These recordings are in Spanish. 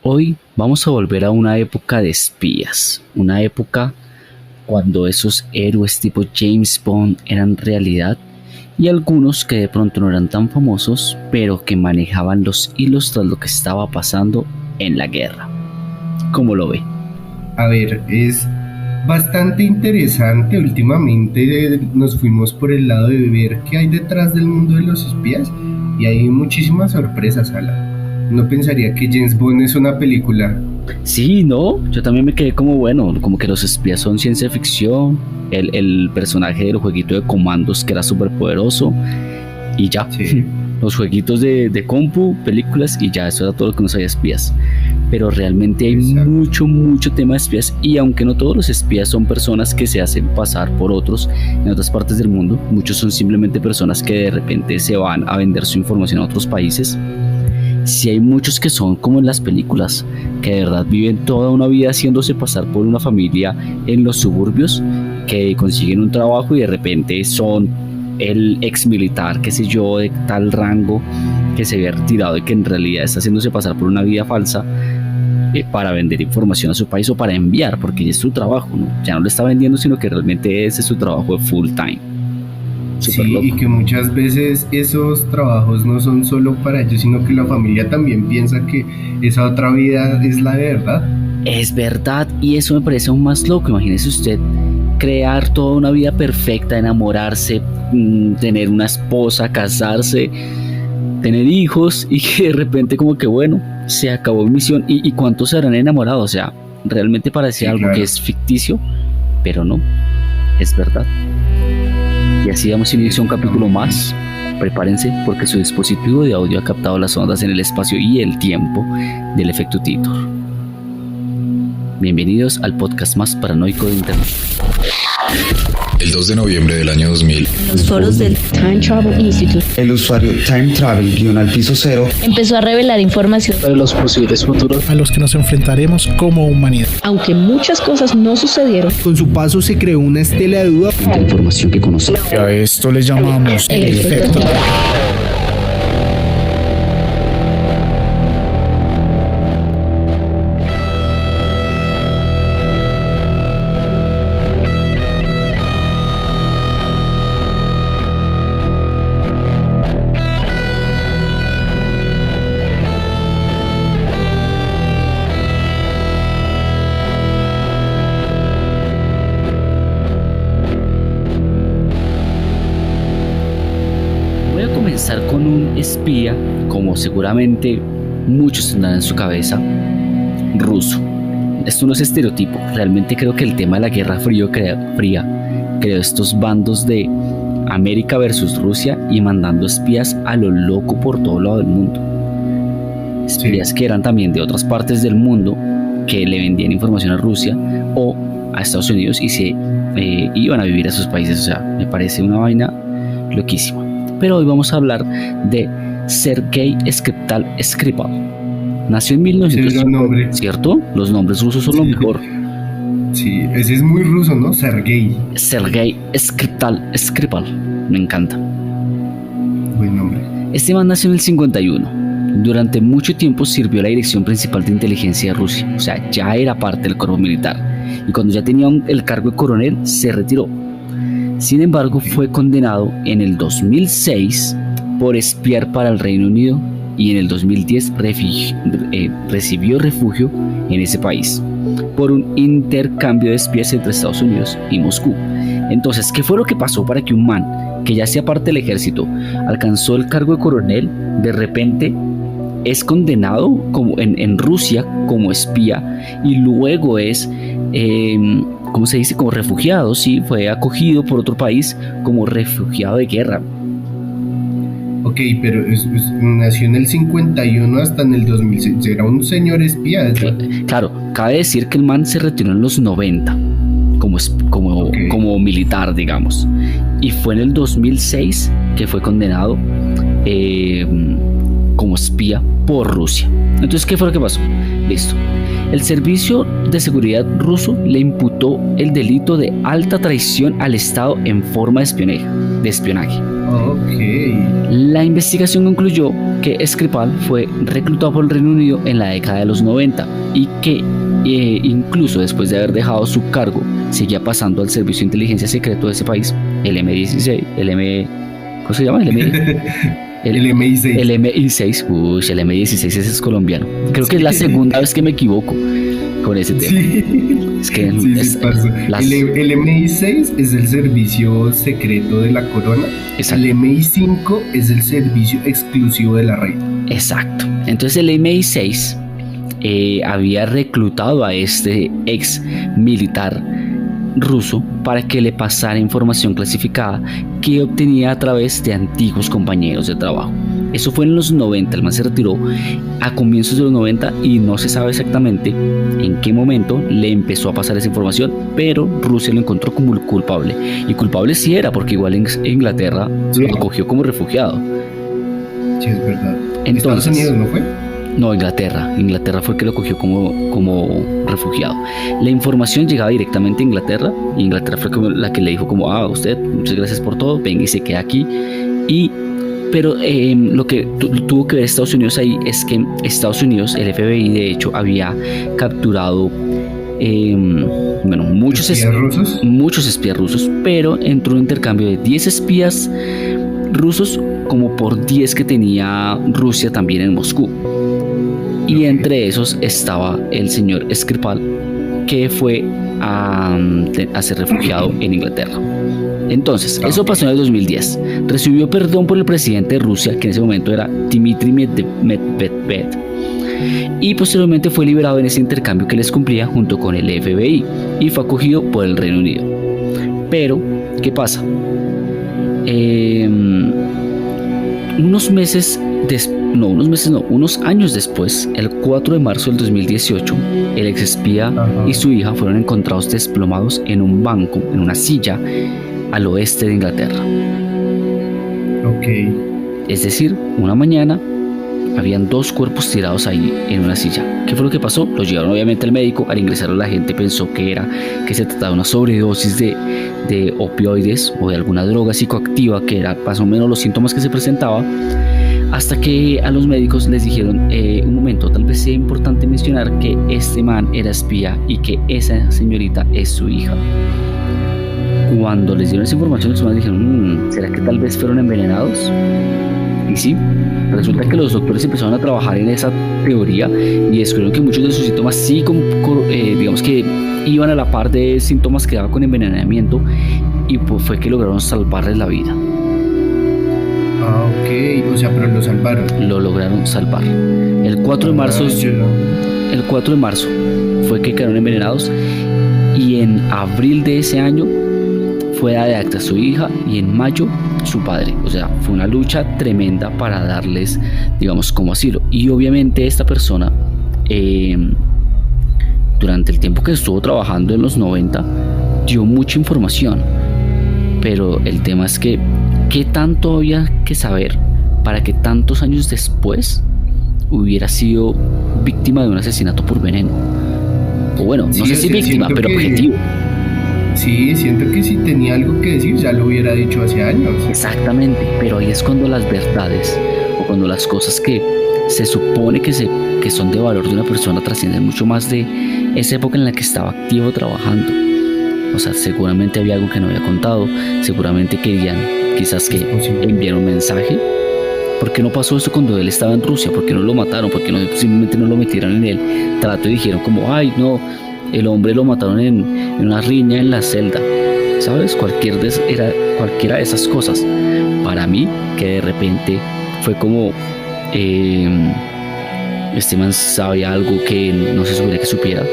Hoy vamos a volver a una época de espías, una época cuando esos héroes tipo James Bond eran realidad y algunos que de pronto no eran tan famosos, pero que manejaban los hilos tras lo que estaba pasando en la guerra. ¿Cómo lo ve? A ver, es bastante interesante. Últimamente nos fuimos por el lado de ver qué hay detrás del mundo de los espías y hay muchísimas sorpresas, Alan. No pensaría que James Bond es una película. Sí, no, yo también me quedé como bueno, como que los espías son ciencia ficción, el personaje del jueguito de comandos que era súper poderoso y ya, Sí, los jueguitos de compu, películas y ya, eso era todo lo que nos había espías. Pero realmente hay exacto. mucho tema de espías y aunque no todos los espías son personas que se hacen pasar por otros en otras partes del mundo, muchos son simplemente personas que de repente se van a vender su información a otros países. Sí hay muchos que son como en las películas, que de verdad viven toda una vida haciéndose pasar por una familia en los suburbios, que consiguen un trabajo y de repente son el ex militar, qué sé yo, de tal rango, que se había retirado y que en realidad está haciéndose pasar por una vida falsa para vender información a su país o para enviar, porque ya es su trabajo, ¿no? Ya no lo está vendiendo, sino que realmente ese es su trabajo de full time. Súper Sí, y loco. que muchas veces esos trabajos no son solo para ellos, sino que la familia también piensa que esa otra vida es la de verdad. Es verdad, y eso me parece aún más loco. Imagínese usted crear toda una vida perfecta, enamorarse, tener una esposa, casarse, tener hijos y que de repente como que bueno, se acabó mi misión y cuántos se habrán enamorado. O sea, realmente parece Sí, algo que claro. es ficticio, pero no, es verdad. Y así damos inicio a un capítulo Exactamente. más. Prepárense porque su dispositivo de audio ha captado las ondas en el espacio y el tiempo del efecto Titor. Bienvenidos al podcast más paranoico de internet. El 2 de noviembre del año 2000, Los foros del Time Travel Institute El usuario Time Travel-Piso-Cero empezó a revelar información, sobre los posibles futuros a los que nos enfrentaremos como humanidad. aunque muchas cosas no sucedieron. Con su paso se creó una estela de duda. La información que conocemos. A esto le llamamos El efecto. Voy a comenzar con un espía, como seguramente muchos tendrán en su cabeza, ruso. Esto no es estereotipo, realmente creo que el tema de la Guerra Fría creó estos bandos de América versus Rusia y mandando espías a lo loco por todo lado del mundo. Espías que eran también de otras partes del mundo que le vendían información a Rusia o a Estados Unidos y se iban a vivir a sus países. O sea, me parece una vaina loquísima. Pero hoy vamos a hablar de Sergei Skripal. Nació en Ese es el gran 1905, nombre. ¿cierto? Los nombres rusos son lo Sí, mejor. sí, ese es muy ruso, ¿no? Sergei. Sergei Skripal, me encanta. Buen nombre. Este man nació en el 51. Durante mucho tiempo sirvió a la Dirección Principal de Inteligencia de Rusia, o sea, ya era parte del cuerpo militar. Y cuando ya tenía el cargo de coronel, se retiró. Sin embargo, fue condenado en el 2006 por espiar para el Reino Unido y en el 2010 recibió refugio en ese país por un intercambio de espías entre Estados Unidos y Moscú. Entonces, ¿qué fue lo que pasó para que un man que ya hacía parte del ejército alcanzó el cargo de coronel, de repente es condenado como en Rusia como espía y luego es, ¿cómo se dice? Como refugiado, sí, fue acogido por otro país como refugiado de guerra. Ok, pero nació en el 51 hasta en el 2006. Era un señor espía. Claro, cabe decir que el man se retiró en los 90 Ok. como militar, digamos. Y fue en el 2006 que fue condenado como espía por Rusia. Entonces, ¿qué fue lo que pasó? Listo. El Servicio de Seguridad ruso le imputó el delito de alta traición al Estado en forma de espionaje. Ok. La investigación concluyó que Skripal fue reclutado por el Reino Unido en la década de los 90 y que incluso después de haber dejado su cargo seguía pasando al servicio de inteligencia secreto de ese país, el M16, ¿cómo se llama? El MI6. El MI6, el M16 ese es colombiano. Creo que es la segunda vez que me equivoco con ese tema. Sí. Es que Sí, parce. El MI6 es el servicio secreto de la corona. Exacto. El MI5 es el servicio exclusivo de la reina. Exacto. Entonces el MI6 había reclutado a este ex militar ruso para que le pasara información clasificada que obtenía a través de antiguos compañeros de trabajo. Eso fue en los 90, el man se retiró a comienzos de los 90 y no se sabe exactamente en qué momento le empezó a pasar esa información, pero Rusia lo encontró como el culpable. Y culpable sí era, porque igual en Inglaterra lo acogió como refugiado. Sí, es verdad. Entonces, ¿Estados Unidos no fue? No, Inglaterra fue el que lo cogió como refugiado. La información llegaba directamente a Inglaterra y Inglaterra fue como la que le dijo como, usted, muchas gracias por todo, venga y se queda aquí. Pero lo que tuvo que ver Estados Unidos ahí es que Estados Unidos, el FBI de hecho, había capturado muchos espías rusos, pero entró un intercambio de 10 espías rusos como por 10 que tenía Rusia también en Moscú. Y entre esos estaba el señor Skripal, que fue a ser refugiado en Inglaterra. Entonces, eso pasó en el 2010. Recibió perdón por el presidente de Rusia, que en ese momento era Dmitry Medvedev, y posteriormente fue liberado en ese intercambio que les cumplía junto con el FBI y fue acogido por el Reino Unido. Pero, ¿qué pasa? Unos años después, el 4 de marzo del 2018, el exespía y su hija fueron encontrados desplomados en un banco, en una silla, al oeste de Inglaterra. Ok. Es decir, una mañana habían 2 cuerpos tirados ahí en una silla. ¿Qué fue lo que pasó? Los llevaron obviamente al médico. Al ingresarlo la gente pensó que se trataba de una sobredosis de opioides o de alguna droga psicoactiva, que era más o menos los síntomas que se presentaba, hasta que a los médicos les dijeron, un momento, tal vez sea importante mencionar que este man era espía y que esa señorita es su hija. Cuando les dieron esa información, los humanos dijeron, ¿será que tal vez fueron envenenados? Y sí, resulta que los doctores empezaron a trabajar en esa teoría y descubrieron que muchos de sus síntomas sí, digamos que iban a la par de síntomas que daba con envenenamiento, y pues fue que lograron salvarles la vida. Ok, o sea, pero lo salvaron. Lo lograron salvar. El 4 de marzo fue que quedaron envenenados, y en abril de ese año fue dada de alta su hija y en mayo su padre. O sea, fue una lucha tremenda para darles, digamos, como asilo. Y obviamente esta persona, durante el tiempo que estuvo trabajando en los 90, dio mucha información. Pero el tema es que, ¿qué tanto había que saber para que tantos años después hubiera sido víctima de un asesinato por veneno? O bueno, no sé si víctima, pero objetivo. Sí, siento que si tenía algo que decir ya lo hubiera dicho hace años. Exactamente, pero ahí es cuando las verdades o cuando las cosas que se supone que son de valor de una persona trascienden mucho más de esa época en la que estaba activo trabajando. O sea, seguramente había algo que no había contado, seguramente querían quizás que enviara un mensaje. ¿Por qué no pasó eso cuando él estaba en Rusia? ¿Por qué no lo mataron? ¿Por qué simplemente no lo metieron en el trato y dijeron como, ay no, el hombre lo mataron en una riña en la celda? ¿Sabes? Cualquiera de esas cosas. Para mí, que de repente fue como, este man sabía algo que no se supiera que supiera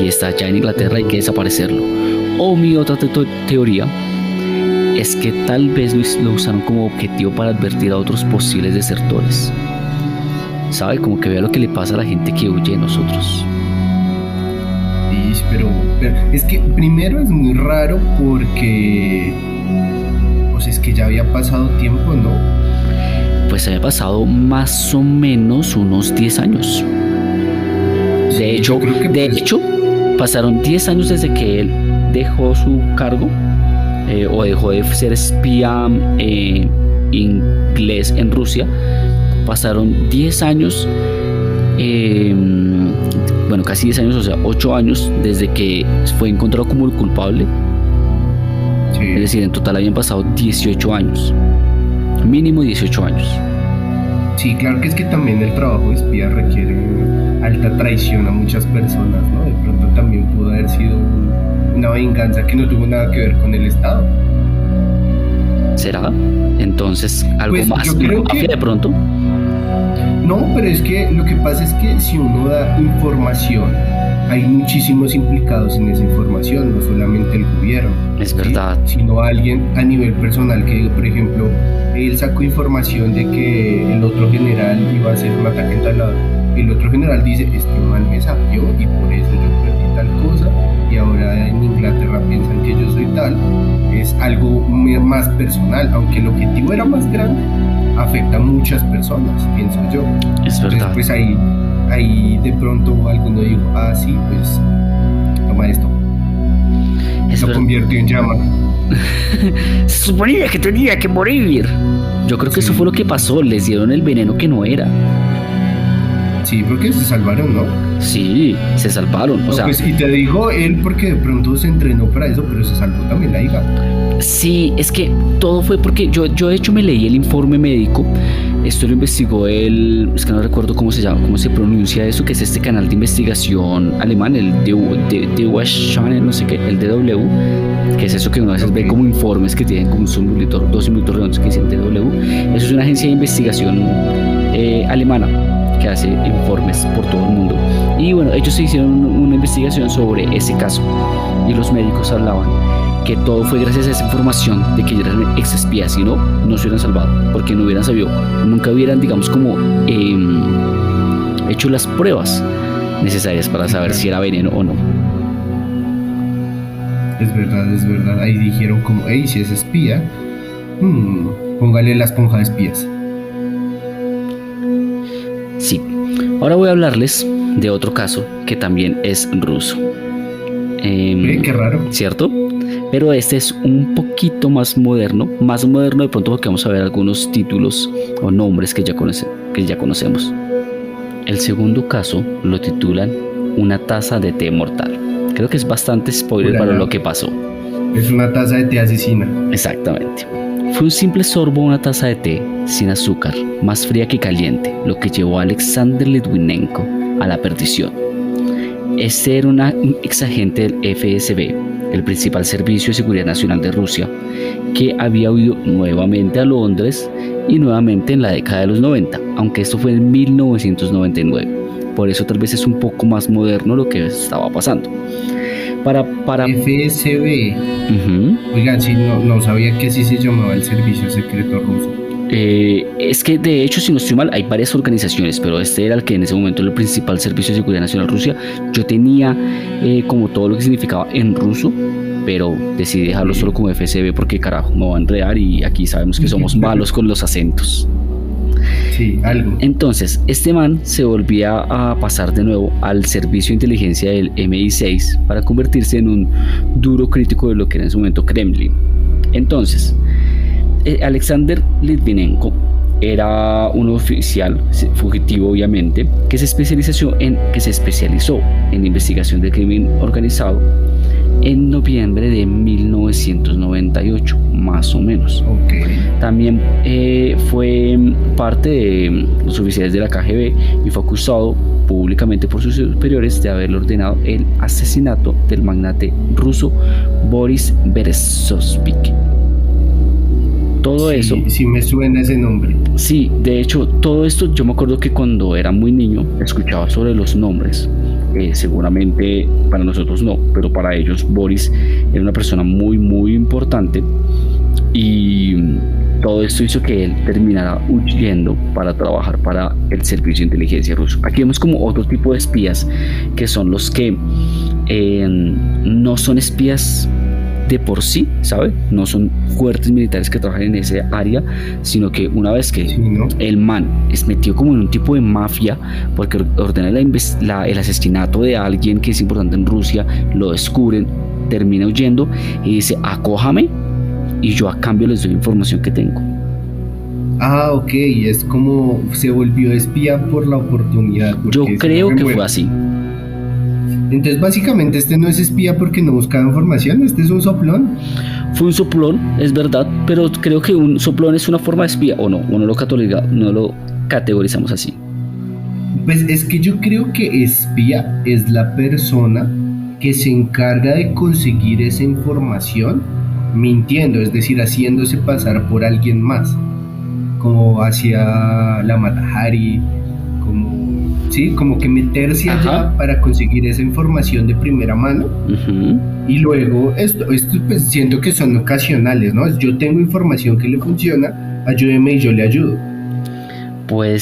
y está allá en Inglaterra, hay que desaparecerlo. O mi otra teoría es que tal vez lo usaron como objetivo para advertir a otros posibles desertores. ¿Sabe? Como que vea lo que le pasa a la gente que huye de nosotros. Pero es que primero es muy raro porque pues es que ya había pasado tiempo, ¿no? Pues había pasado más o menos unos 10 años. De hecho, pasaron 10 años desde que él dejó su cargo o dejó de ser espía inglés en Rusia. Pasaron 10 años, casi 10 años, o sea, 8 años desde que fue encontrado como el culpable. Sí. Es decir, en total habían pasado 18 años, mínimo 18 años. Sí, claro que es que también el trabajo de espía requiere alta traición a muchas personas, ¿no? De pronto también pudo haber sido una venganza que no tuvo nada que ver con el Estado. ¿Será? Entonces, algo Pues, más yo creo mafia que- de pronto. No, pero es que lo que pasa es que si uno da información, hay muchísimos implicados en esa información, no solamente el gobierno. Es ¿sí? verdad. Sino alguien a nivel personal que, por ejemplo, él sacó información de que el otro general iba a hacer un ataque en tal lado. El otro general dice, este man me sapió y por eso yo perdí tal cosa y ahora en Inglaterra piensan que yo soy tal. Es algo más personal, aunque el objetivo era más grande, afecta a muchas personas, pienso yo. Es Entonces, verdad. pues ahí de pronto alguno dijo, sí, pues toma esto. Es Lo verdad. convirtió en llama. Se suponía que tenía que morir. Yo creo que eso fue lo que pasó. Les dieron el veneno que no era. Sí, porque se salvaron, ¿no? Sí, se salvaron. O No, sea, pues, y te digo él porque de pronto se entrenó para eso, pero se salvó también la hija. sí, es que todo fue porque yo de hecho me leí el informe médico. Esto lo investigó es que no recuerdo cómo se llama, cómo se pronuncia eso, que es este canal de investigación alemán, el DW Channel, no sé qué, el DW, que es eso que uno a veces ve como informes que tienen como un simulator, 2 minutos redondos que dicen DW. Eso es una agencia de investigación alemana que hace informes por todo el mundo. Y bueno, ellos se hicieron una investigación sobre ese caso y los médicos hablaban que todo fue gracias a esa información de que ellos eran ex espías, si no, no se hubieran salvado, porque no hubieran sabido, nunca hubieran, digamos, como hecho las pruebas necesarias para saber si era veneno o no. Es verdad. Ahí dijeron como, hey, si es espía, póngale la esponja de espías. Sí. Ahora voy a hablarles de otro caso que también es ruso. Qué raro. ¿Cierto? Pero este es un poquito más moderno de pronto porque vamos a ver algunos títulos o nombres que ya conocemos. El segundo caso lo titulan Una taza de té mortal. Creo que es bastante spoiler Hola. para lo que pasó. Es una taza de té asesina. Exactamente. Fue un simple sorbo a una taza de té sin azúcar, más fría que caliente, lo que llevó a Alexander Litvinenko a la perdición. Este era un exagente del FSB, el principal servicio de seguridad nacional de Rusia, que había huido nuevamente a Londres y nuevamente en la década de los 90, aunque esto fue en 1999. Por eso tal vez es un poco más moderno lo que estaba pasando. Para FSB. Ujú. Oigan, sí, no sabía que así se llamaba el servicio secreto ruso. Es que de hecho, si no estoy mal, hay varias organizaciones, pero este era el que en ese momento era el principal servicio de seguridad nacional de Rusia. Yo tenía como todo lo que significaba en ruso, pero decidí dejarlo solo como FSB porque carajo, me va a enredar y aquí sabemos que somos malos con los acentos. Sí, algo. Entonces, este man se volvía a pasar de nuevo al servicio de inteligencia del MI6 para convertirse en un duro crítico de lo que era en su momento Kremlin. Entonces, Alexander Litvinenko era un oficial fugitivo, obviamente, que se especializó en investigación del crimen organizado en noviembre de 1998, más o menos. Ok. También fue parte de los oficiales de la KGB y fue acusado públicamente por sus superiores de haberle ordenado el asesinato del magnate ruso Boris Berezovsky. Todo Sí, eso. sí me suena ese nombre. Sí, de hecho, todo esto yo me acuerdo que cuando era muy niño escuchaba sobre los nombres. Seguramente para nosotros no, pero para ellos Boris era una persona muy, muy importante. Y todo esto hizo que él terminara huyendo para trabajar para el servicio de inteligencia ruso. Aquí vemos como otro tipo de espías que son los que no son espías de por sí, ¿sabe? No son fuertes militares que trabajan en ese área, sino que una vez que Sí, ¿no? el man es metido como en un tipo de mafia porque ordena el asesinato de alguien que es importante en Rusia, lo descubren, termina huyendo y dice, acójame y yo a cambio les doy información que tengo. Ah, ok, es como se volvió espía por la oportunidad. Yo porque creo que bueno, fue así. entonces básicamente este no es espía porque no buscaba información, este es un soplón. Fue un soplón, es verdad, pero creo que un soplón es una forma de espía, o no no lo categorizamos así. Pues es que yo creo que espía es la persona que se encarga de conseguir esa información mintiendo, es decir, haciéndose pasar por alguien más, como hacia la Mata Hari, como, sí, como que meterse allá Ajá. para conseguir esa información de primera mano. Ujú. Y luego esto pues siento que son ocasionales, ¿no? Yo tengo información que le funciona, ayúdeme y yo le ayudo. Puede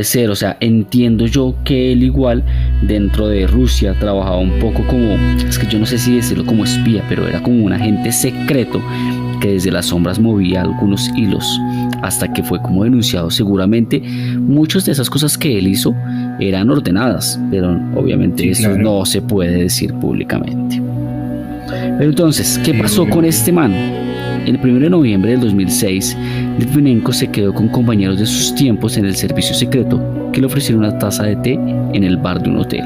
ser, o sea, entiendo yo que él igual dentro de Rusia trabajaba un poco como, es que yo no sé si decirlo como espía, pero era como un agente secreto que desde las sombras movía algunos hilos, hasta que fue como denunciado. Seguramente muchas de esas cosas que él hizo eran ordenadas, pero obviamente Sí, eso claro. no se puede decir públicamente. Pero entonces, ¿qué Sí, pasó con obviamente. este man? El 1 de noviembre del 2006, Litvinenko se quedó con compañeros de sus tiempos en el servicio secreto que le ofrecieron una taza de té en el bar de un hotel.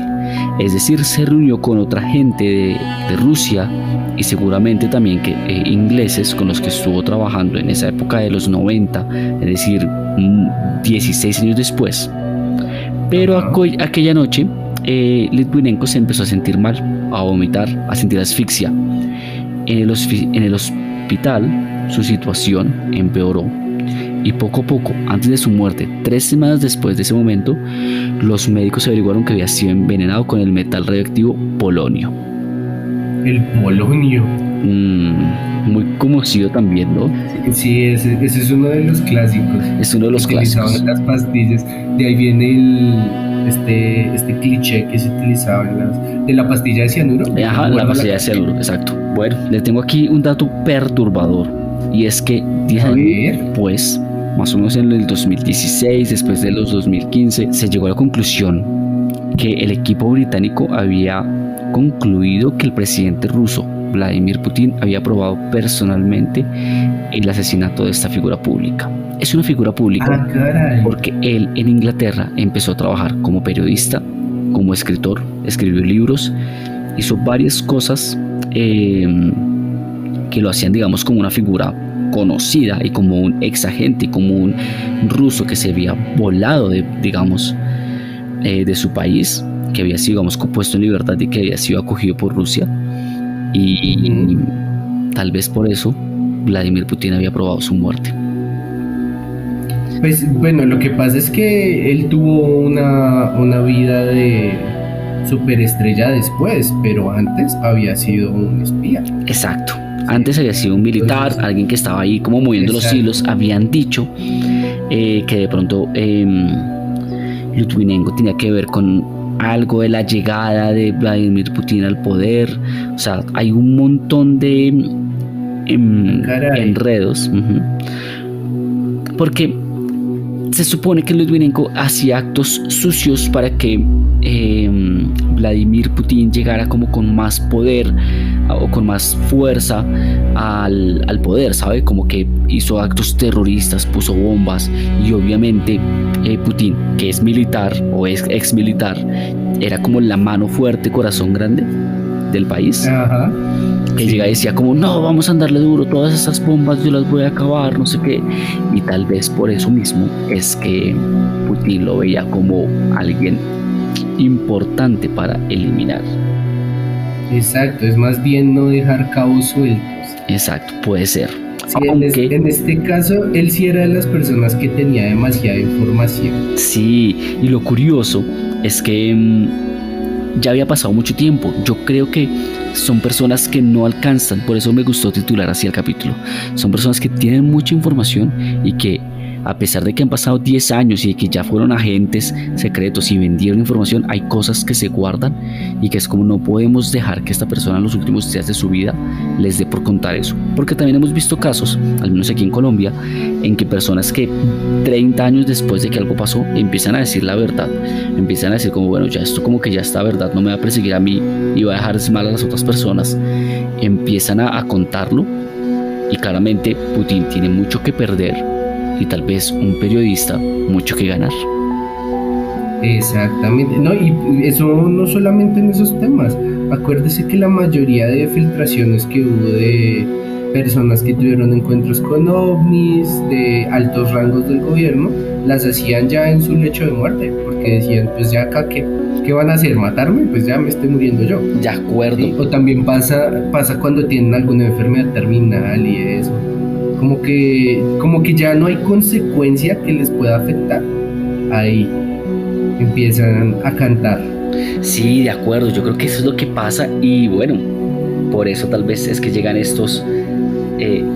Es decir, se reunió con otra gente de Rusia y seguramente también ingleses con los que estuvo trabajando en esa época de los 90, es decir, 16 años después. Pero Ajá. aquella noche, Litvinenko se empezó a sentir mal, a vomitar, a sentir asfixia. En el hospital su situación empeoró y poco a poco, antes de su muerte, 3 semanas después de ese momento, los médicos averiguaron que había sido envenenado con el metal radioactivo polonio. El polonio. Muy conocido también, ¿no? Sí, ese es uno de los clásicos. Es uno de los Utilizaban clásicos. las pastillas. De ahí viene este cliché que se utilizaba de la pastilla de cianuro. Ajá, la Guarda pastilla de cianuro, exacto. Bueno, le tengo aquí un dato perturbador y es que 10 A años ver. después, más o menos en el 2016, después de los 2015, se llegó a la conclusión que el equipo británico había concluido que el presidente ruso Vladimir Putin había aprobado personalmente el asesinato de esta figura pública. Es una figura pública Ah, caray. porque él en Inglaterra empezó a trabajar como periodista, como escritor, escribió libros, hizo varias cosas que lo hacían, digamos, como una figura conocida y como un ex agente y como un ruso que se había volado de su país, que había sido, digamos, puesto en libertad y que había sido acogido por Rusia. Y tal vez por eso Vladimir Putin había aprobado su muerte. Pues bueno, lo que pasa es que él tuvo una vida de superestrella después, pero antes había sido un espía. Exacto. Antes había sido un militar, Entonces, alguien que estaba ahí como moviendo los exacto. hilos. Habían dicho que de pronto Litvinenko tenía que ver con algo de la llegada de Vladimir Putin al poder. O sea, hay un montón de Caray. enredos. Porque se supone que Litvinenko hacía actos sucios para que Vladimir Putin llegara como con más poder o con más fuerza al poder, ¿sabe? Como que hizo actos terroristas, puso bombas y obviamente Putin, que es militar o es ex militar, era como la mano fuerte, corazón grande del país. Ajá. Que Sí. llega y decía como, no, vamos a andarle duro, todas esas bombas yo las voy a acabar, no sé qué. Y tal vez por eso mismo es que Putin lo veía como alguien importante para eliminar. Exacto, es más bien no dejar cabos sueltos. Exacto, puede ser. Sí, Aunque en este caso, él sí era de las personas que tenía demasiada información. sí, y lo curioso es que ya había pasado mucho tiempo. Yo creo que son personas que no alcanzan, por eso me gustó titular así el capítulo. Son personas que tienen mucha información y que a pesar de que han pasado 10 años y de que ya fueron agentes secretos y vendieron información, hay cosas que se guardan y que es como no podemos dejar que esta persona en los últimos días de su vida les dé por contar eso. Porque también hemos visto casos, al menos aquí en Colombia, en que personas que 30 años después de que algo pasó empiezan a decir la verdad, empiezan a decir como bueno, ya esto como que ya está verdad, no me va a perseguir a mí y va a dejar mal a las otras personas, empiezan a contarlo y claramente Putin tiene mucho que perder y tal vez un periodista mucho que ganar. Exactamente, no, y eso no solamente en esos temas. Acuérdese que la mayoría de filtraciones que hubo de personas que tuvieron encuentros con ovnis, de altos rangos del gobierno, las hacían ya en su lecho de muerte, porque decían, pues ya acá, ¿qué van a hacer? ¿Matarme? Pues ya me estoy muriendo yo. De acuerdo. ¿Sí? O también pasa cuando tienen alguna enfermedad terminal y eso. Como que ya no hay consecuencia que les pueda afectar. Ahí empiezan a cantar. Sí, de acuerdo, yo creo que eso es lo que pasa y bueno, por eso tal vez es que llegan estos,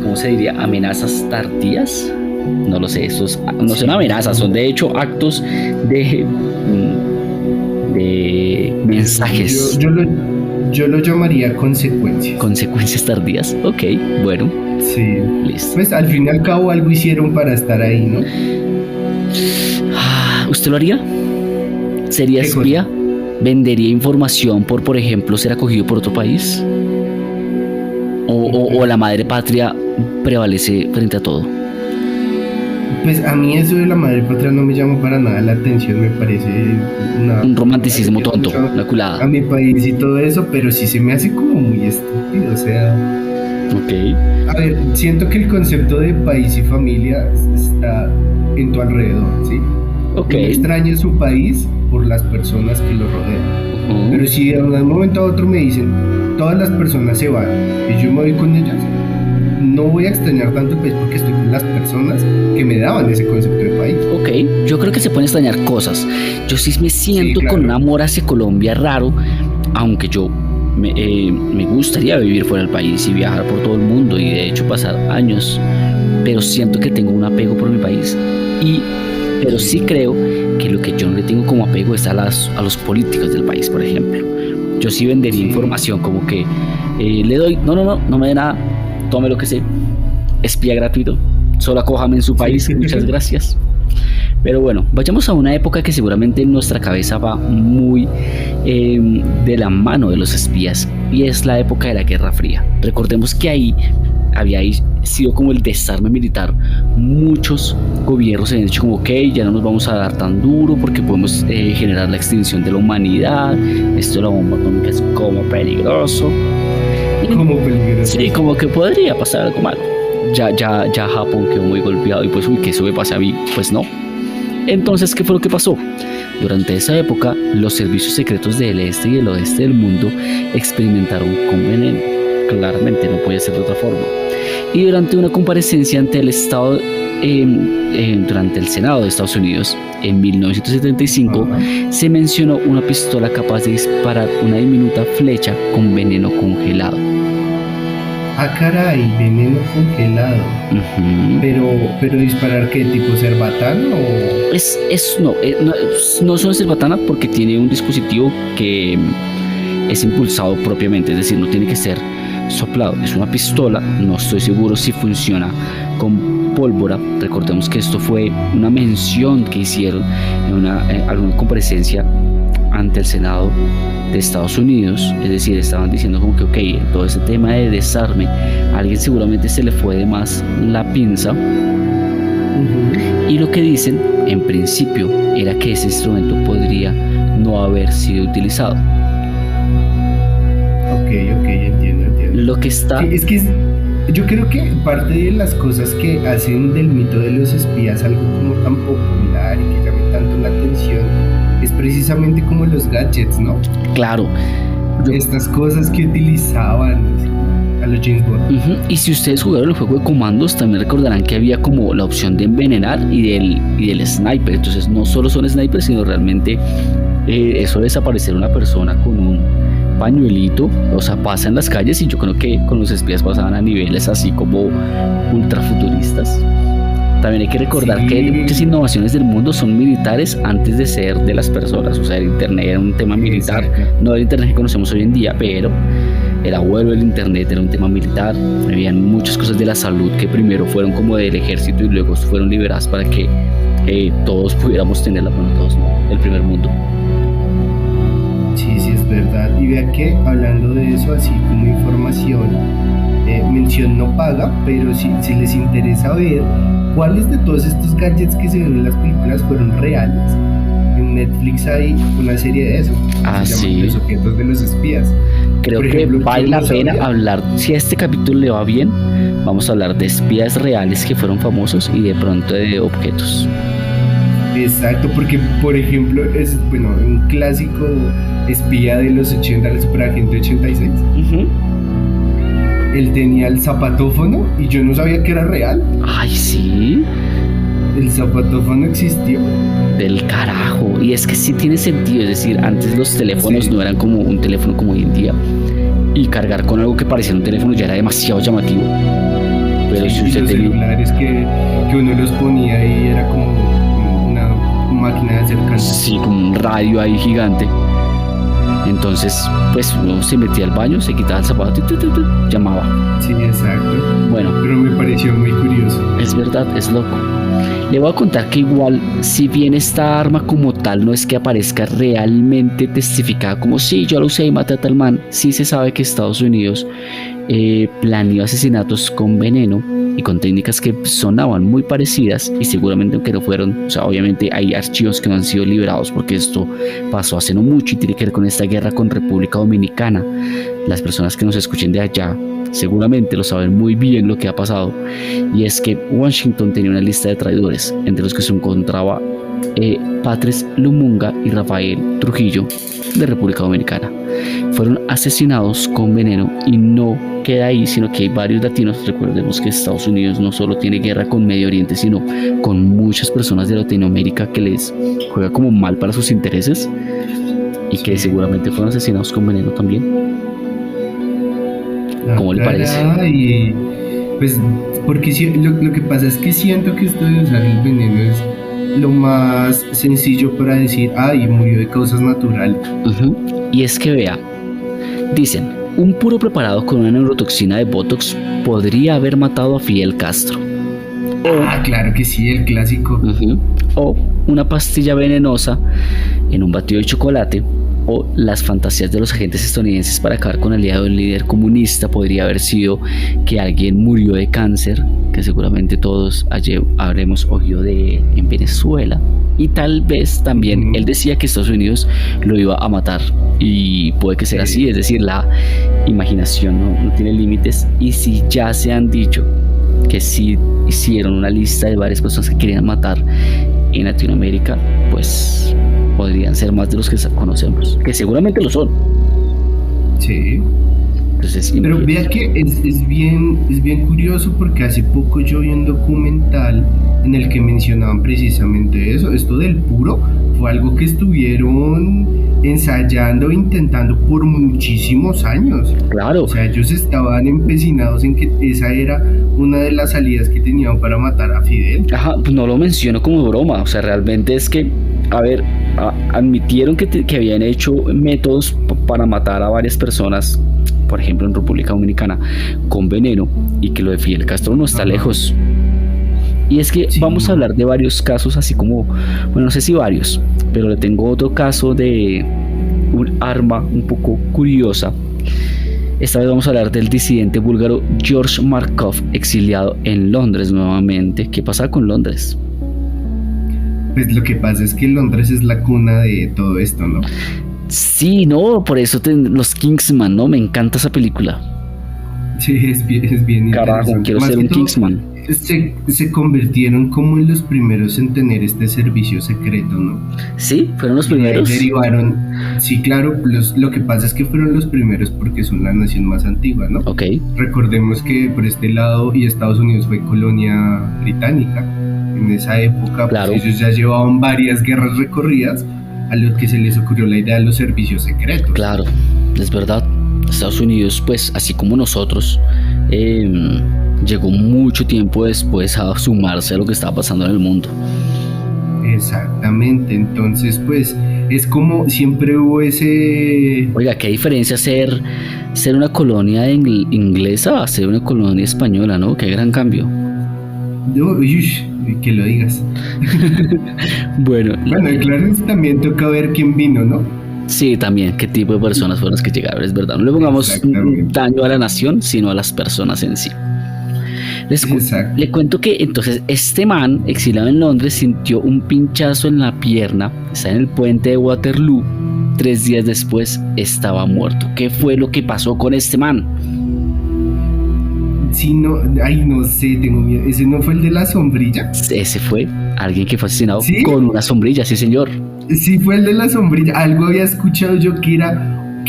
¿cómo se diría? Amenazas tardías. No lo sé, estos no son amenazas, son de hecho actos de mensajes. Yo lo llamaría consecuencias. Consecuencias tardías, ok, bueno. Sí. Listo. Pues al fin y al cabo algo hicieron para estar ahí, ¿no? ¿Usted lo haría? ¿Sería espía? ¿Vendería información por ejemplo, ser acogido por otro país? ¿O la madre patria prevalece frente a todo? Pues a mí eso de la madre patria no me llama para nada la atención, me parece un romanticismo tonto, una culada. A mi país y todo eso, pero sí se me hace como muy estúpido, o sea... Ok. A ver, siento que el concepto de país y familia está en tu alrededor, ¿sí? Ok. Uno extraña su país por las personas que lo rodean. Pero si de un momento a otro me dicen, todas las personas se van y yo me voy con ellas, no voy a extrañar tanto el país porque estoy con las personas que me daban ese concepto de país. Ok, yo creo que se pueden extrañar cosas. Yo sí me siento con un amor hacia Colombia raro, aunque yo me gustaría vivir fuera del país y viajar por todo el mundo y de hecho pasar años, pero siento que tengo un apego por mi país pero sí creo que lo que yo no le tengo como apego es a los políticos del país, por ejemplo. Yo sí vendería información como que le doy, no me dé nada, tome lo que sé, espía gratuito, solo acójame en su país, muchas gracias. Pero bueno, vayamos a una época que seguramente en nuestra cabeza va muy de la mano de los espías, y es la época de la Guerra Fría. Recordemos que ahí había sido como el desarme militar. Muchos gobiernos se han dicho como, ok, ya no nos vamos a dar tan duro porque podemos generar la extinción de la humanidad, esto de la bomba atómica es como peligroso. Como peligroso. Sí, como que podría pasar algo malo. Ya Japón quedó muy golpeado y pues, uy, que eso me pase a mí, pues no. Entonces, ¿qué fue lo que pasó? Durante esa época, los servicios secretos del este y del oeste del mundo experimentaron con veneno. Claramente no podía ser de otra forma. Y durante una comparecencia ante el Estado, durante el Senado de Estados Unidos, en 1975, se mencionó una pistola capaz de disparar una diminuta flecha con veneno congelado. Ah, caray, veneno congelado. Pero disparar, ¿qué tipo? ¿Cerbatana o...? No son cerbatana porque tiene un dispositivo que es impulsado propiamente, es decir, no tiene que ser soplado, es una pistola. No estoy seguro si funciona con pólvora. Recordemos que esto fue una mención que hicieron en alguna comparecencia ante el Senado de Estados Unidos, es decir, estaban diciendo como que ok, todo ese tema de desarme, a alguien seguramente se le fue de más la pinza. Y lo que dicen en principio era que ese instrumento podría no haber sido utilizado. Ok, entiendo. Lo que está... Sí, es que yo creo que parte de las cosas que hacen del mito de los espías algo como tan popular y que llame tanto la atención es precisamente como los gadgets, ¿no? Claro. Estas cosas que utilizaban a los James Bond. Y si ustedes jugaron el juego de comandos, también recordarán que había como la opción de envenenar y del sniper. Entonces no solo son snipers, sino realmente eso de desaparecer una persona con un pañuelito, o sea, pasa en las calles, y yo creo que con los espías pasaban a niveles así como ultra futuristas. También hay que recordar que muchas innovaciones del mundo son militares antes de ser de las personas. O sea, el internet era un tema militar, no el internet que conocemos hoy en día, pero el abuelo del internet era un tema militar. Habían muchas cosas de la salud que primero fueron como del ejército y luego fueron liberadas para que todos pudiéramos tenerla, bueno, todos no, el primer mundo. Sí, es verdad. Y vea que hablando de eso, así como información, mención no paga, pero si les interesa ver cuáles de todos estos gadgets que se ven en las películas fueron reales. En Netflix hay una serie de eso. Se llama Los objetos de los espías. Creo Por que ejemplo, vale yo la no pena sabía. hablar, si a este capítulo le va bien, vamos a hablar de espías reales que fueron famosos y de pronto de objetos. Exacto, porque por ejemplo es un clásico espía de los 80, el superagente 86. Él tenía el zapatófono y yo no sabía que era real. Ay, sí, El zapatófono existió. del carajo. Y es que sí tiene sentido, es decir, antes los teléfonos no eran como un teléfono como hoy en día. Y cargar con algo que parecía un teléfono ya era demasiado llamativo. Pero si Y usted los tenía... celulares que uno los ponía y era como una máquina de hacer cantos. Sí, como un radio ahí gigante. Entonces, pues uno se metía al baño, se quitaba el zapato y llamaba. Sí, exacto. Bueno, Pero me pareció muy curioso. es verdad, es loco. Le voy a contar que igual, si bien esta arma como tal no es que aparezca realmente testificada como sí, yo la usé y maté a tal man, sí se sabe que Estados Unidos planeó asesinatos con veneno y con técnicas que sonaban muy parecidas y seguramente aunque no fueron, o sea, obviamente hay archivos que no han sido liberados porque esto pasó hace no mucho y tiene que ver con esta guerra con República Dominicana. Las personas que nos escuchen de allá seguramente lo saben muy bien lo que ha pasado, y es que Washington tenía una lista de traidores entre los que se encontraba Patrice Lumumba y Rafael Trujillo de República Dominicana. Fueron asesinados con veneno y no queda ahí, sino que hay varios latinos. Recordemos que Estados Unidos no solo tiene guerra con Medio Oriente, sino con muchas personas de Latinoamérica que les juega como mal para sus intereses y que seguramente fueron asesinados con veneno también. ¿Cómo le parece? Y pues, porque lo que pasa es que siento que esto de usar el veneno es lo más sencillo para decir, ay, murió de causas naturales. Y es que vea, dicen, un puro preparado con una neurotoxina de Botox podría haber matado a Fidel Castro. Ah, claro que sí, el clásico. O una pastilla venenosa en un batido de chocolate, o las fantasías de los agentes estadounidenses para acabar con el aliado del líder comunista podría haber sido que alguien murió de cáncer, que seguramente todos habremos oído de él en Venezuela, y tal vez también él decía que Estados Unidos lo iba a matar, y puede que sea así, es decir, la imaginación no tiene límites. Y si ya se han dicho que sí hicieron una lista de varias personas que querían matar en Latinoamérica, pues podrían ser más de los que conocemos, que seguramente lo son. Sí. Entonces, pero vea que es bien curioso, porque hace poco yo vi un documental en el que mencionaban precisamente eso. Esto del puro fue algo que estuvieron ensayando e intentando por muchísimos años. Claro. O sea, ellos estaban empecinados en que esa era una de las salidas que tenían para matar a Fidel. Ajá, pues no lo menciono como broma, o sea, realmente es que, a ver, admitieron que habían hecho métodos para matar a varias personas, por ejemplo en República Dominicana, con veneno, y que lo de Fidel Castro no está lejos. Y es que vamos a hablar de varios casos, así como, bueno, no sé si varios, pero le tengo otro caso de un arma un poco curiosa. Esta vez vamos a hablar del disidente búlgaro George Markov, exiliado en Londres nuevamente. ¿Qué pasa con Londres? Pues lo que pasa es que Londres es la cuna de todo esto, ¿no? Sí, no, por eso los Kingsman, ¿no? Me encanta esa película. Sí, es bien Carajo, quiero ser un Kingsman. Se convirtieron como en los primeros en tener este servicio secreto, ¿no? Sí, fueron los primeros. Y derivaron, sí, claro, lo que pasa es que fueron los primeros porque son la nación más antigua, ¿no? Ok. Recordemos que por este lado y Estados Unidos fue colonia británica. En esa época, claro, pues ellos ya llevaban varias guerras recorridas, a los que se les ocurrió la idea de los servicios secretos. Claro, es verdad. Estados Unidos, pues así como nosotros, llegó mucho tiempo después a sumarse a lo que estaba pasando en el mundo. Exactamente, entonces pues es como siempre hubo ese... Oiga, qué diferencia ser una colonia inglesa a ser una colonia española, ¿no? Qué gran cambio. Uy, que lo digas. Bueno, claro, también toca ver quién vino, ¿no? Sí, también, qué tipo de personas fueron las que llegaron, es verdad. No le pongamos daño a la nación, sino a las personas en sí. Exacto. Le cuento que entonces este man, exiliado en Londres, sintió un pinchazo en la pierna, está en el puente de Waterloo. 3 días después estaba muerto. ¿Qué fue lo que pasó con este man? Sí, no, ay, no sé, tengo miedo. ¿Ese no fue el de la sombrilla? Ese fue alguien que fue asesinado ¿Sí? con una sombrilla, sí señor. Sí, fue el de la sombrilla. Algo había escuchado yo que era,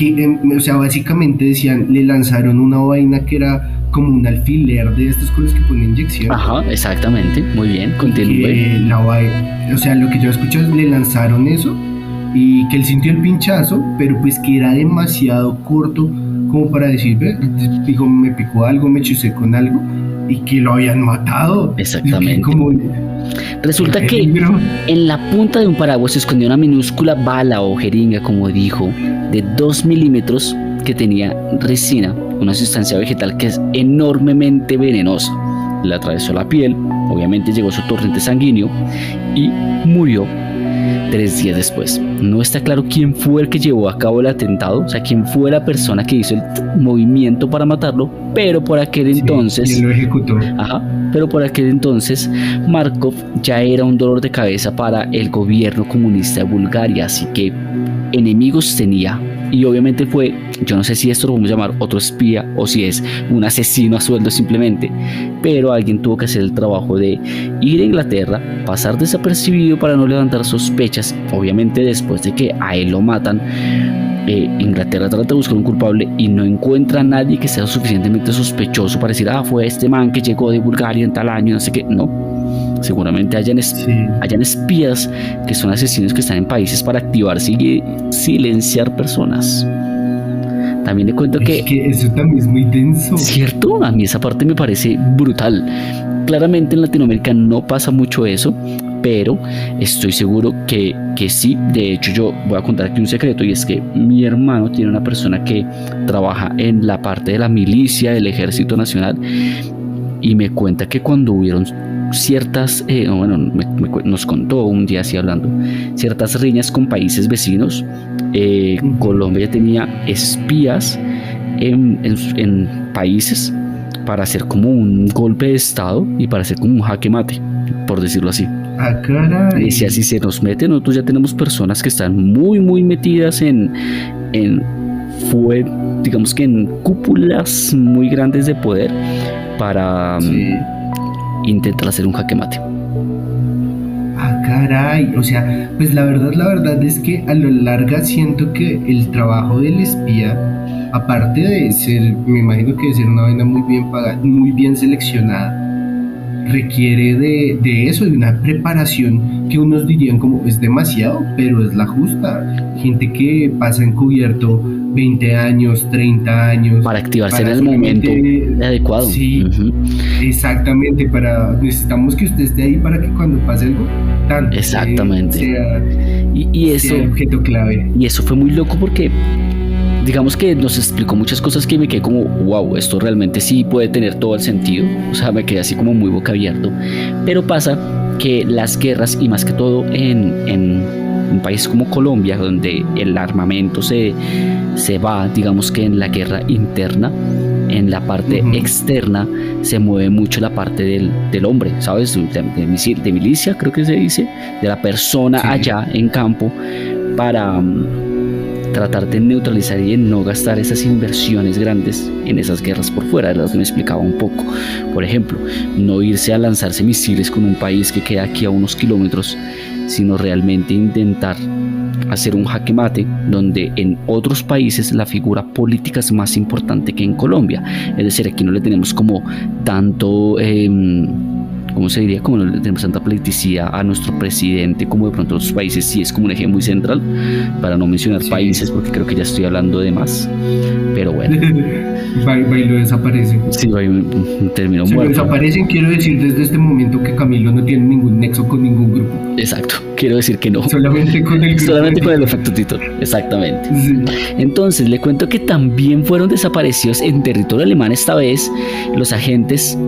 o sea, básicamente decían, le lanzaron una vaina que era como un alfiler de estos con los que ponen inyección. Ajá, exactamente, muy bien, continúe. O sea, lo que yo escuché es le lanzaron eso y que él sintió el pinchazo, pero pues que era demasiado corto como para decir, ve, digo, me picó algo, me chusé con algo y que lo habían matado. Exactamente. Como, resulta que en la punta de un paraguas se escondió una minúscula bala o jeringa, como dijo, de 2 milímetros que tenía resina, una sustancia vegetal que es enormemente venenosa. Le atravesó la piel, obviamente llegó a su torrente sanguíneo y murió 3 días después. No está claro quién fue el que llevó a cabo el atentado, o sea, quién fue la persona que hizo el movimiento para matarlo, pero por aquel entonces... ¿Quién lo ejecutó? Ajá, pero por aquel entonces Markov ya era un dolor de cabeza para el gobierno comunista de Bulgaria, así que enemigos tenía. Y obviamente fue, yo no sé si esto lo vamos a llamar otro espía o si es un asesino a sueldo simplemente, pero alguien tuvo que hacer el trabajo de ir a Inglaterra, pasar desapercibido para no levantar sospechas. Obviamente después de que a él lo matan, Inglaterra trata de buscar un culpable y no encuentra a nadie que sea suficientemente sospechoso para decir, fue este man que llegó de Bulgaria en tal año, no sé qué. No, seguramente hayan espías que son asesinos que están en países para activarse y silenciar personas. También le cuento que eso también es muy denso. ¿Cierto? A mí esa parte me parece brutal. Claramente en Latinoamérica no pasa mucho eso, pero estoy seguro que sí. De hecho, yo voy a contar aquí un secreto, y es que mi hermano tiene una persona que trabaja en la parte de la milicia del Ejército Nacional y me cuenta que cuando hubieron ciertas, nos contó un día así hablando, ciertas riñas con países vecinos, Colombia tenía espías en países para hacer como un golpe de estado y para hacer como un jaque mate, por decirlo así. Caray. Y si así se nos mete, nosotros ya tenemos personas que están muy metidas digamos que en cúpulas muy grandes de poder para intentar hacer un jaque mate. Caray, o sea, pues la verdad es que a lo largo siento que el trabajo del espía, aparte de ser, me imagino que de ser una vaina muy bien pagada, muy bien seleccionada, requiere de eso, de una preparación que unos dirían como es demasiado, pero es la justa. Gente que pasa encubierto 20 años, 30 años. Para activarse en el momento adecuado. Sí, exactamente. Necesitamos que usted esté ahí para que cuando pase algo, exactamente. sea objeto clave. Y eso fue muy loco porque digamos que nos explicó muchas cosas que me quedé como, wow, esto realmente sí puede tener todo el sentido. O sea, me quedé así como muy boca abierto. Pero pasa que las guerras, y más que todo en un país como Colombia, donde el armamento se va, digamos que en la guerra interna, en la parte externa se mueve mucho la parte del hombre, ¿sabes? De milicia, creo que se dice, de la persona allá en campo, para tratar de neutralizar y de no gastar esas inversiones grandes en esas guerras por fuera, de las que me explicaba un poco. Por ejemplo, no irse a lanzarse misiles con un país que queda aquí a unos kilómetros, sino realmente intentar hacer un jaque mate donde en otros países la figura política es más importante que en Colombia. Es decir, aquí no le tenemos como tanto... ¿cómo se diría? Como no le tenemos tanta politicidad a nuestro presidente como de pronto otros países, sí es como un eje muy central, para no mencionar países porque creo que ya estoy hablando de más, pero bueno. Bailo desaparece. Sí, terminó muerto. Desaparecen, quiero decir desde este momento que Camilo no tiene ningún nexo con ningún grupo. Exacto, quiero decir que no. Solamente con el grupo. Solamente con el efecto Tito, exactamente. Sí. Entonces, le cuento que también fueron desaparecidos en territorio alemán esta vez los agentes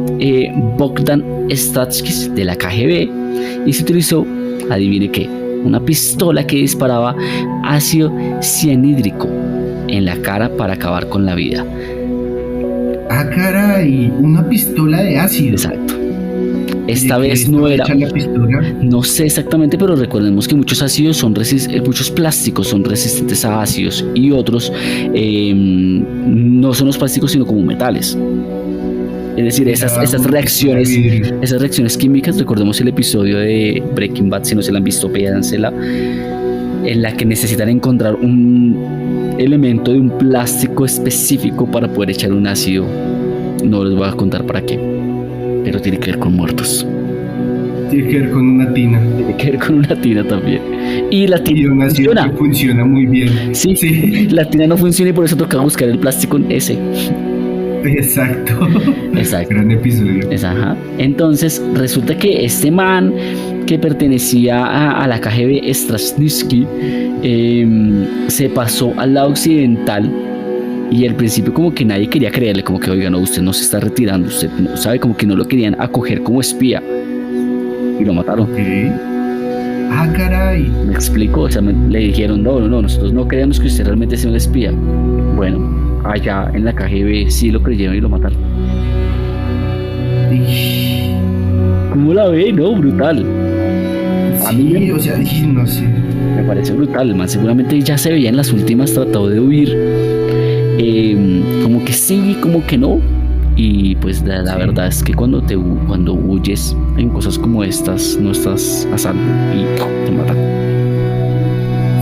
Bogdan Statskis de la KGB, y se utilizó, adivine qué, una pistola que disparaba ácido cianhídrico en la cara para acabar con la vida. Ah, caray, una pistola de ácido. Exacto. Esta ¿De qué vez no estaba era, hecha la pistola? no sé exactamente, pero recordemos que muchos ácidos muchos plásticos son resistentes a ácidos y otros no son los plásticos sino como metales. Es decir, esas reacciones químicas, recordemos el episodio de Breaking Bad, si no se la han visto, pédansela, en la que necesitan encontrar un elemento de un plástico específico para poder echar un ácido. No les voy a contar para qué, pero tiene que ver con muertos. Tiene que ver con una tina. Tiene que ver con una tina también. Y la Y tina un ácido funciona. que funciona muy bien. Sí, la tina no funciona y por eso toca buscar el plástico en ese. Exacto. Exacto. Gran episodio. Ajá. Entonces resulta que este man que pertenecía a la KGB, Strasnitsky, se pasó al lado occidental y al principio como que nadie quería creerle, como que oiga, no, usted no se está retirando, usted no, sabe, como que no lo querían acoger como espía y lo mataron. Ok. Ah, caray. Me explico, o sea, le dijeron, no, nosotros no creemos que usted realmente sea un espía. Bueno, allá en la KGB sí lo creyeron y lo mataron. Ish. ¿Cómo la ve? No, brutal. A mí Sí, o sea, no sé. me parece brutal. El man seguramente ya se veía en las últimas, tratado de huir. Como que sí, como que no. Y pues la verdad es que cuando huyes en cosas como estas, no estás a salvo y te matan.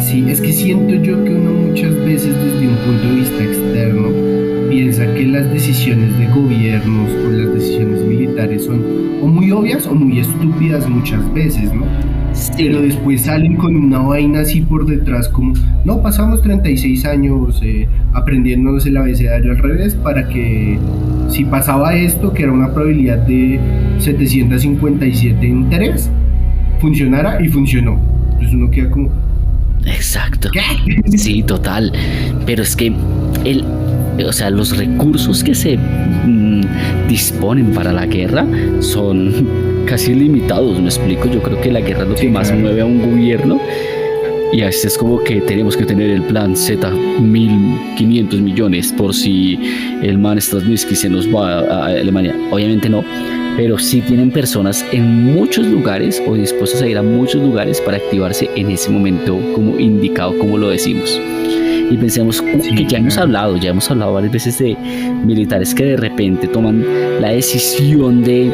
Sí, es que siento yo que uno muchas veces desde un punto de vista externo piensa que las decisiones de gobiernos o las decisiones militares son o muy obvias o muy estúpidas muchas veces, ¿no? Pero después salen con una vaina así por detrás como, no, pasamos 36 años aprendiéndonos el abecedario al revés para que si pasaba esto, que era una probabilidad de 757 en 3, funcionara y funcionó. Entonces uno queda como, Exacto. ¿qué? Sí, total. Pero es que o sea, los recursos que se disponen para la guerra son casi limitados, me explico. Yo creo que la guerra es lo que más mueve a un gobierno. Y a veces es como que tenemos que tener el plan Z 1.500 millones por si el man Strasnitsky se nos va a Alemania. Obviamente no, pero sí tienen personas en muchos lugares o dispuestos a ir a muchos lugares para activarse en ese momento como indicado, como lo decimos. Y pensemos que ya hemos hablado varias veces de militares que de repente toman la decisión de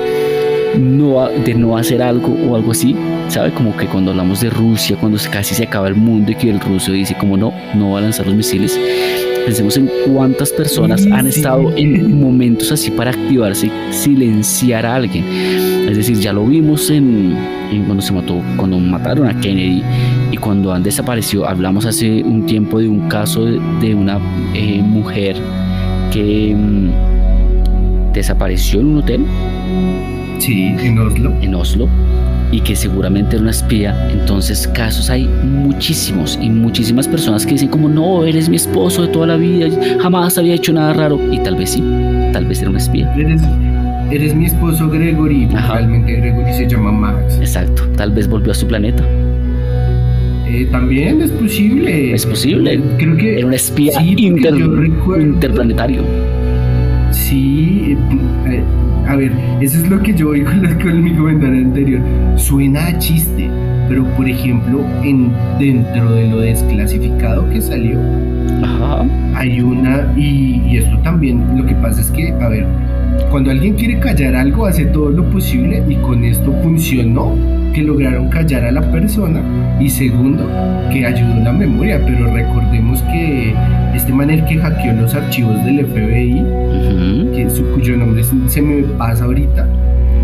no hacer algo o algo así, ¿sabe? Como que cuando hablamos de Rusia, cuando casi se acaba el mundo y que el ruso dice como no va a lanzar los misiles, pensemos en cuántas personas han estado en momentos así para activarse y silenciar a alguien. Es decir, ya lo vimos en cuando mataron a Kennedy y cuando han desaparecido. Hablamos hace un tiempo de un caso de una mujer que desapareció en un hotel. Sí, en Oslo. Y que seguramente era una espía. Entonces casos hay muchísimos y muchísimas personas que dicen como no, eres mi esposo de toda la vida, jamás había hecho nada raro. Y tal vez sí, tal vez era una espía. Eres mi esposo Gregory. Realmente Gregory se llama Max. Exacto, tal vez volvió a su planeta. También es posible. Es posible. Creo que era un espía yo interplanetario. Sí, a ver, eso es lo que yo oigo con mi comentario anterior. Suena a chiste, pero por ejemplo, dentro de lo desclasificado que salió, hay una, y esto también, lo que pasa es que, a ver, cuando alguien quiere callar algo, hace todo lo posible, y con esto funcionó, que lograron callar a la persona, y segundo, que ayudó la memoria. Pero recordemos que este man, el que hackeó los archivos del FBI, cuyo nombre se me pasa ahorita,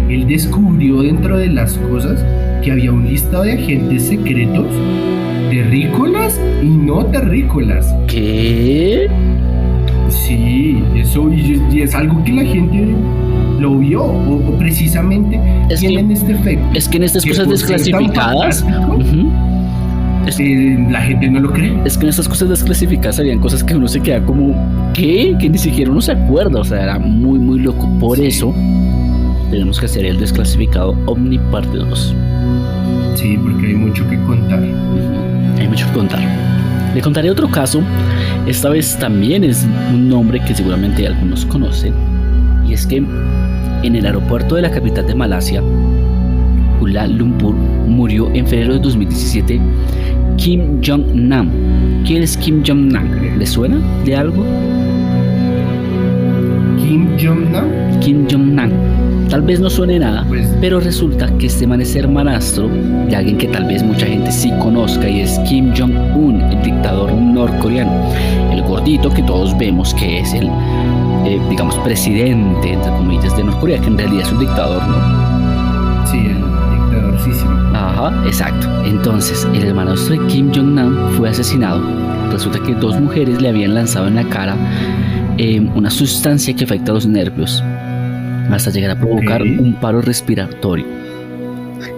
él descubrió dentro de las cosas que había un listado de agentes secretos terrícolas y no terrícolas. ¿Qué? Sí, eso, y es algo que la gente lo vio, o precisamente tienen este efecto. Es que en estas cosas desclasificadas la gente no lo cree. Es que en estas cosas desclasificadas habían cosas que uno se queda como ¿qué? Que ni siquiera uno se acuerda. O sea, era muy muy loco. Por eso tenemos que hacer el desclasificado Omni parte 2. Sí, porque hay mucho que contar. Hay mucho que contar. Le contaré otro caso. Esta vez también es un nombre que seguramente algunos conocen. Y es que en el aeropuerto de la capital de Malasia, Kuala Lumpur, murió en febrero de 2017 Kim Jong-nam. ¿Quién es Kim Jong-nam? ¿Le suena de algo? Kim Jong-nam. Kim Jong-nam. Tal vez no suene nada, Pues- pero resulta que este man es hermanastro de alguien que tal vez mucha gente sí conozca, y es Kim Jong-un, el dictador norcoreano. El gordito que todos vemos que es el, digamos, presidente, entre comillas, de Norcorea, que en realidad es un dictador, ¿no? Sí, el dictadorcísimo. Ajá, exacto. Entonces, el hermanastro de Kim Jong-nam fue asesinado. Resulta que 2 mujeres le habían lanzado en la cara una sustancia que afecta a los nervios, hasta llegar a provocar Ok. un paro respiratorio.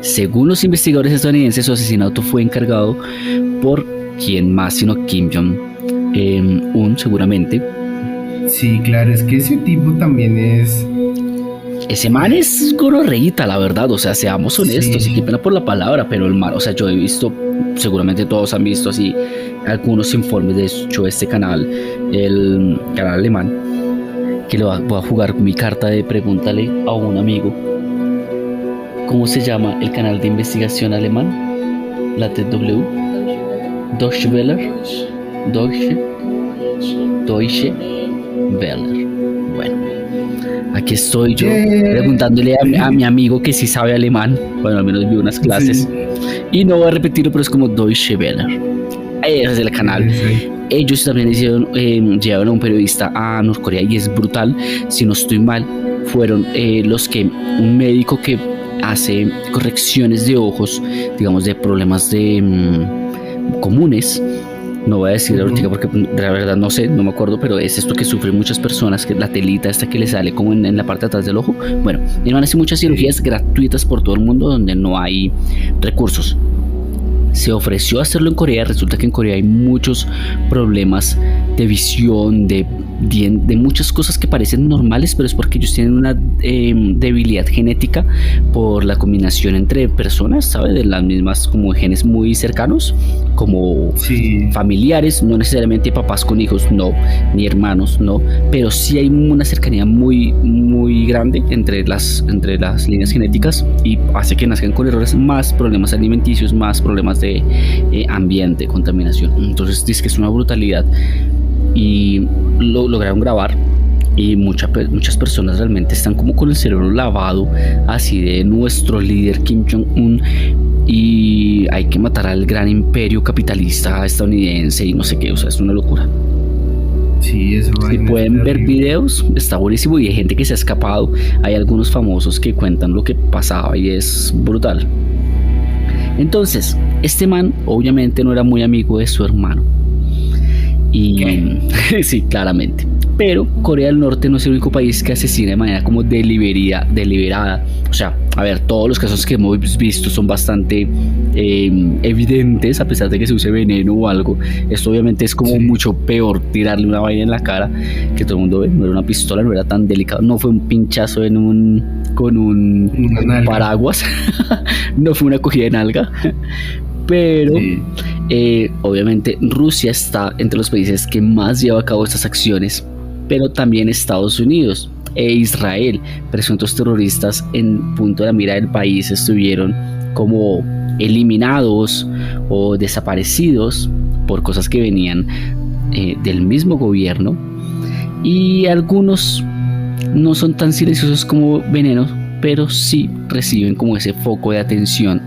Según los investigadores estadounidenses, su asesinato fue encargado por quien más sino Kim Jong-un, seguramente. Sí, claro, es que ese tipo también es... Ese man es gonorreíta, la verdad, o sea, seamos honestos, Sí. y qué pena por la palabra, pero el man, o sea, yo he visto, seguramente todos han visto así algunos informes, de hecho este canal, el canal alemán, que voy a jugar mi carta de pregúntale a un amigo. ¿Cómo se llama el canal de investigación alemán? La TW. Deutsche Welle. Deutsche Welle. Bueno, aquí estoy yo preguntándole a mi amigo que sí sabe alemán. Bueno, al menos vi unas clases. Y no voy a repetirlo, pero es como Deutsche Welle. Ese es el canal. Sí. Ellos también llevaron a un periodista a Norcorea, y es brutal. Si no estoy mal, fueron un médico que hace correcciones de ojos, digamos, de problemas comunes. No voy a decir ahorita porque la verdad no sé, no me acuerdo, pero es esto que sufren muchas personas, que la telita esta que le sale como en la parte de atrás del ojo. Bueno, y van a hacer muchas cirugías gratuitas por todo el mundo donde no hay recursos. Se ofreció a hacerlo en Corea. Resulta que en Corea hay muchos problemas de visión, de muchas cosas que parecen normales, pero es porque ellos tienen una debilidad genética por la combinación entre personas, ¿sabes? De las mismas, como genes muy cercanos, como Sí. familiares, no necesariamente papás con hijos, no, ni hermanos, no, pero sí hay una cercanía muy, muy grande entre las líneas genéticas, y hace que nazcan con errores, más problemas alimenticios, más problemas de ambiente, contaminación. Entonces dice que es una brutalidad, y lo lograron grabar, y muchas personas realmente están como con el cerebro lavado así de nuestro líder Kim Jong-un, y hay que matar al gran imperio capitalista estadounidense y no sé qué, o sea, es una locura. Sí, eso Si pueden ver videos, está buenísimo, y hay gente que se ha escapado. Hay algunos famosos que cuentan lo que pasaba y es brutal. Entonces, este man obviamente no era muy amigo de su hermano. Y sí, claramente. Pero Corea del Norte no es el único país que asesina de manera como deliberada. O sea, a ver, todos los casos que hemos visto son bastante evidentes, a pesar de que se use veneno o algo. Esto obviamente es como mucho peor, tirarle una vaina en la cara, que todo el mundo ve. No era una pistola, no era tan delicado, no fue un pinchazo con un paraguas, no fue una cogida de nalga. Pero obviamente Rusia está entre los países que más lleva a cabo estas acciones, pero también Estados Unidos e Israel. Presuntos terroristas en punto de la mira del país estuvieron como eliminados o desaparecidos por cosas que venían del mismo gobierno, y algunos no son tan silenciosos como Veneno, pero sí reciben como ese foco de atención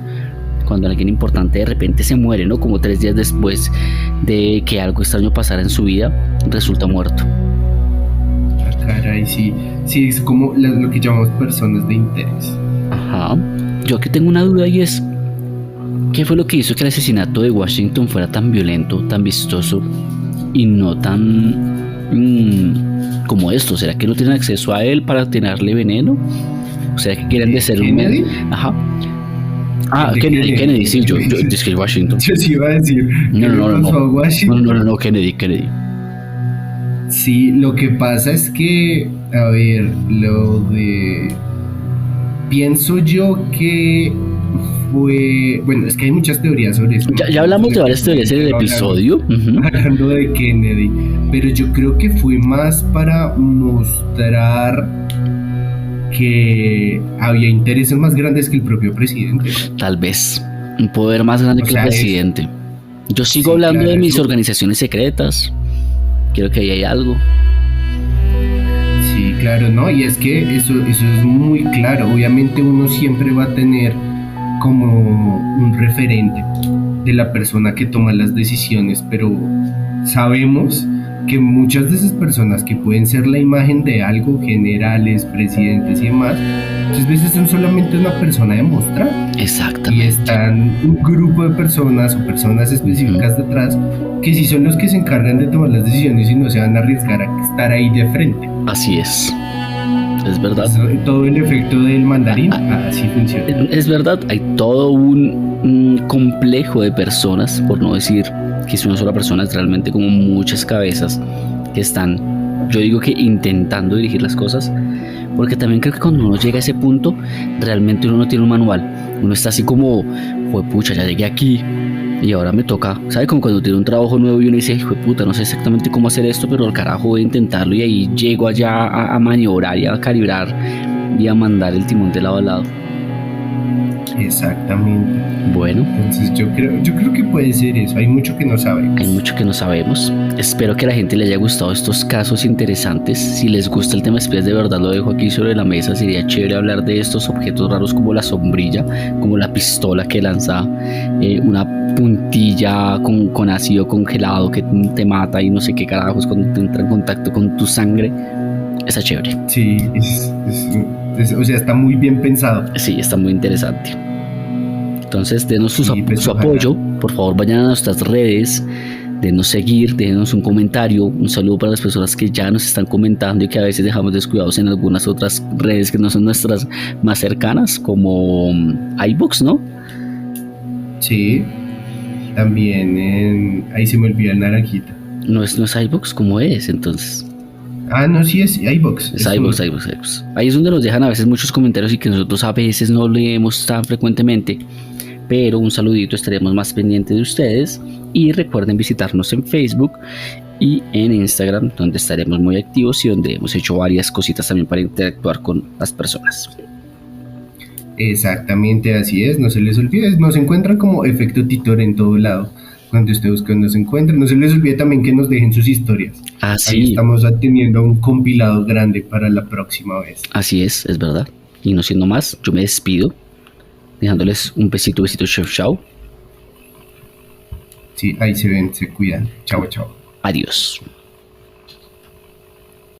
cuando alguien importante de repente se muere, ¿no? Como 3 días después de que algo extraño pasara en su vida, resulta muerto. Caray, sí, es como lo que llamamos personas de interés. Ajá. Yo aquí tengo una duda, y es: ¿qué fue lo que hizo que el asesinato de Washington fuera tan violento, tan vistoso y no tan como esto? ¿Será que no tienen acceso a él para tenerle veneno? ¿O será que quieren de ser ¿Kennedy? Ajá. Ah, Kennedy, sí, yo es que Washington. Yo sí iba a decir, No, Kennedy. Sí, lo que pasa es que, a ver, pienso yo que fue, bueno, es que hay muchas teorías sobre eso, ¿no? Ya hablamos de varias teorías en el episodio. Ujú. Hablando de Kennedy, pero yo creo que fue más para mostrar que había intereses más grandes que el propio presidente. Tal vez un poder más grande O que sea, el presidente. Yo sigo sí, hablando claro, de mis eso- organizaciones secretas. Creo que ahí hay algo. Sí, claro, ¿no? Y es que eso es muy claro. Obviamente uno siempre va a tener como un referente de la persona que toma las decisiones, pero sabemos que muchas de esas personas que pueden ser la imagen de algo, generales, presidentes y demás, muchas veces son solamente una persona de mostrar. Y Exactamente. están un grupo de personas o personas específicas detrás que sí son los que se encargan de tomar las decisiones y no se van a arriesgar a estar ahí de frente. Así es. Es verdad. Todo el efecto del mandarín, así funciona. Es verdad, hay todo un complejo de personas, por no decir que es una sola persona, es realmente como muchas cabezas que están, yo digo que intentando dirigir las cosas, porque también creo que cuando uno llega a ese punto, realmente uno no tiene un manual, uno está así como, pucha, ya llegué aquí y ahora me toca, ¿sabe? Como cuando tiene un trabajo nuevo y uno dice, puta, no sé exactamente cómo hacer esto, pero al carajo voy a intentarlo y ahí llego allá a maniobrar y a calibrar y a mandar el timón de lado a lado. Exactamente. Bueno, Entonces yo creo que puede ser eso. Hay mucho que no sabemos. hay mucho que no sabemos. Espero que a la gente le haya gustado estos casos interesantes. Si les gusta el tema espías, de verdad lo dejo aquí sobre la mesa. Sería chévere hablar de estos objetos raros como la sombrilla, como la pistola que lanza una puntilla con ácido congelado que te mata y no sé qué carajos cuando te entra en contacto con tu sangre. Está chévere. Sí, o sea, está muy bien pensado. Sí, está muy interesante. Entonces, denos Sí, pues, su ojalá. apoyo. Por favor, vayan a nuestras redes, denos seguir, déjenos un comentario. Un saludo para las personas que ya nos están comentando y que a veces dejamos descuidados en algunas otras redes que no son nuestras más cercanas, como iBooks, ¿no? Sí. También ahí se me olvidó el naranjita. No es iBooks, ¿cómo es? Entonces, Ah, no, sí es iVoox. es iBooks. Ahí es donde nos dejan a veces muchos comentarios y que nosotros a veces no leemos tan frecuentemente. Pero un saludito, estaremos más pendientes de ustedes. Y recuerden visitarnos en Facebook y en Instagram, donde estaremos muy activos y donde hemos hecho varias cositas también para interactuar con las personas. Exactamente, así es. No se les olvide. Nos encuentran como Efecto Titor en todo lado. Donde usted busque, nos encuentren. No se les olvide también que nos dejen sus historias. Ahí Así, estamos teniendo un compilado grande para la próxima vez. así es verdad. Y no siendo más, yo me despido, dejándoles un besito, chau. Sí, ahí se ven, se cuidan. Chao, chao. Adiós.